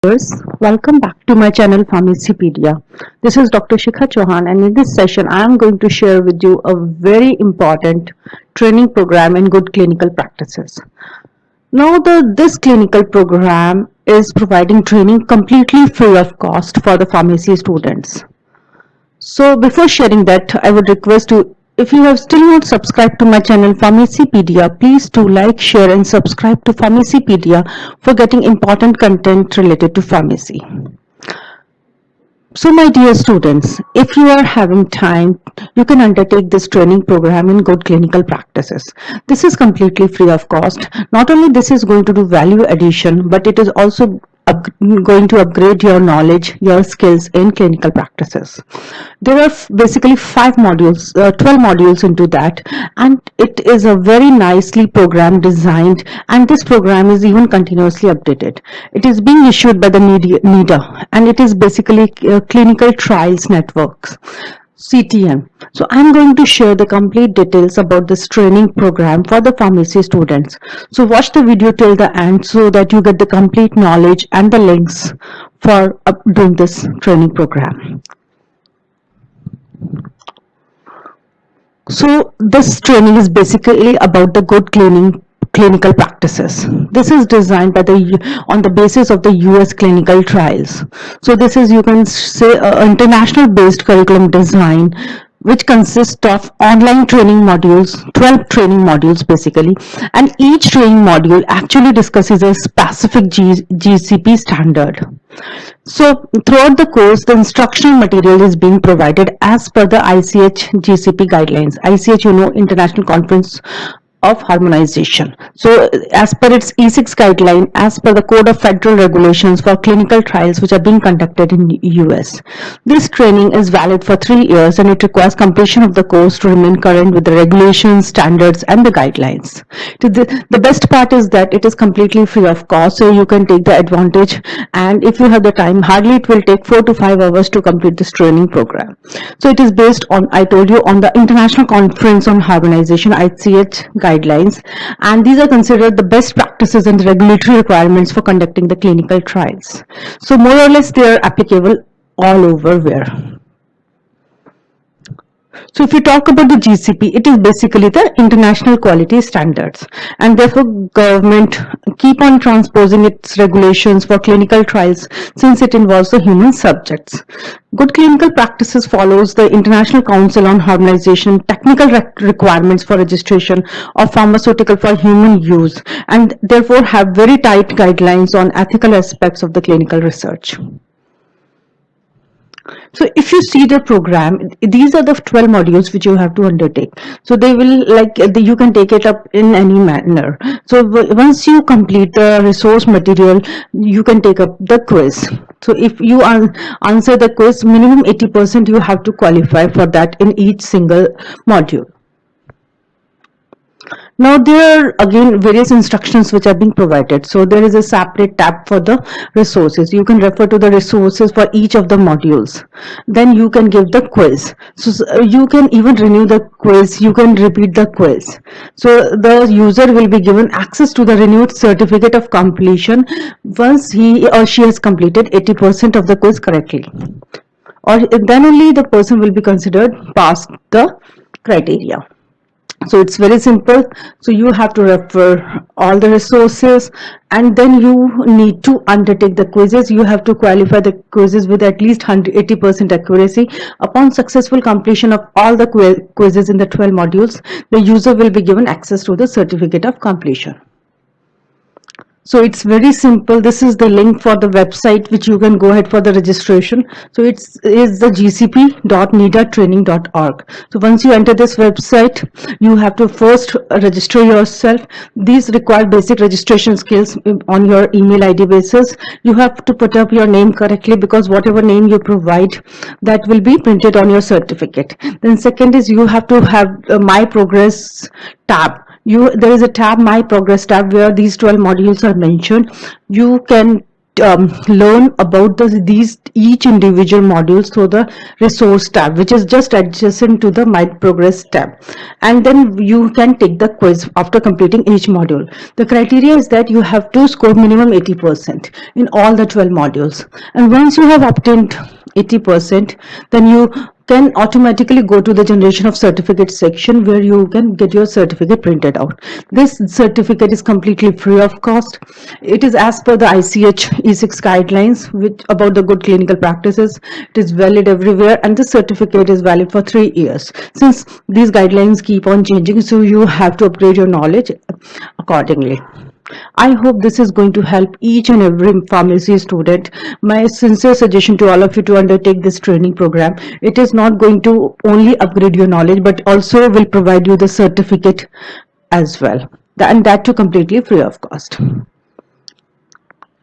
viewers, welcome back to my channel Pharmaceutical. This is Dr. Shikha Chauhan, and in this session I am going to share with you a very important training program in good clinical practices. Now this clinical program is providing training completely free of cost for the pharmacy students. So before sharing that, I would request you, if you have still not subscribed to my channel Pharmacypedia, please do like, share and subscribe to Pharmacypedia for getting important content related to pharmacy. So my dear students, if you are having time, you can undertake this training program in good clinical practices. This is completely free of cost. Not only this is going to do value addition, but it is also going to upgrade your knowledge, your skills in clinical practices. There are basically 12 modules into that, and it is a very nicely programmed, designed, and this program is even continuously updated. It is being issued by the NIDA, and it is basically Clinical Trials Networks, CTN. So I'm going to share the complete details about this training program for the pharmacy students. So watch the video till the end so that you get the complete knowledge and the links for doing this training program. So this training is basically about the good clinical practices. This is designed by on the basis of the US clinical trials. So this is, you can say, international based curriculum design, which consists of online training modules, 12 training modules basically, and each training module actually discusses a specific GCP standard. So throughout the course, the instructional material is being provided as per the ICH GCP guidelines. ICH, International Conference of Harmonization. So as per its E6 guideline, as per the Code of Federal Regulations for clinical trials which are being conducted in US. This training is valid for 3 years and it requires completion of the course to remain current with the regulations, standards and the guidelines. The best part is that it is completely free of cost, so you can take the advantage, and if you have the time, hardly it will take 4 to 5 hours to complete this training program. So it is based on, I told you, on the International Conference on Harmonization, ICH guidelines, and these are considered the best practices and regulatory requirements for conducting the clinical trials. So more or less they are applicable all over where. So if you talk about the GCP, it is basically the international quality standards, and therefore government keep on transposing its regulations for clinical trials since it involves the human subjects. Good clinical practices follows the International Council on Harmonization technical requirements for registration of pharmaceutical for human use, and therefore have very tight guidelines on ethical aspects of the clinical research. So if you see the program, these are the 12 modules which you have to undertake. So they will, you can take it up in any manner. So once you complete the resource material, you can take up the quiz. So if you answer the quiz, minimum 80% you have to qualify for that in each single module. Now there are again various instructions which are being provided. So there is a separate tab for the resources. You can refer to the resources for each of the modules. Then you can give the quiz. So you can even renew the quiz. You can repeat the quiz. So the user will be given access to the renewed certificate of completion once he or she has completed 80% of the quiz correctly. Or then only the person will be considered past the criteria. So it's very simple. So you have to refer all the resources, and then you need to undertake the quizzes. You have to qualify the quizzes with at least 80% accuracy. Upon successful completion of all the quizzes in the 12 modules, the user will be given access to the certificate of completion. So it's very simple. This is the link for the website which you can go ahead for the registration. So it is the gcp.nidatraining.org. So once you enter this website, you have to first register yourself. These require basic registration skills on your email ID basis. You have to put up your name correctly, because whatever name you provide, that will be printed on your certificate. Then second is, you have to have a My Progress tab. There is a tab, My Progress tab, where these 12 modules are mentioned. You can learn about these each individual modules through the resource tab, which is just adjacent to the my progress tab, and then you can take the quiz after completing each module. The criteria is that you have to score minimum 80% in all the 12 modules, and once you have obtained 80%, then you can automatically go to the generation of certificate section, where you can get your certificate printed out. This certificate is completely free of cost. It is as per the ICH E6 guidelines, which about the good clinical practices. It is valid everywhere, and the certificate is valid for 3 years. Since these guidelines keep on changing, so you have to upgrade your knowledge accordingly. I hope this is going to help each and every pharmacy student. My sincere suggestion to all of you to undertake this training program. It is not going to only upgrade your knowledge, but also will provide you the certificate as well, and that too completely free of cost.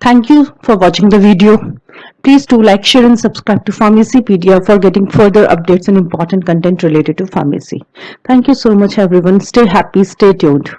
Thank you for watching the video. Please do like, share and subscribe to Pharmacypedia for getting further updates and important content related to pharmacy. Thank you so much everyone. Stay happy, stay tuned.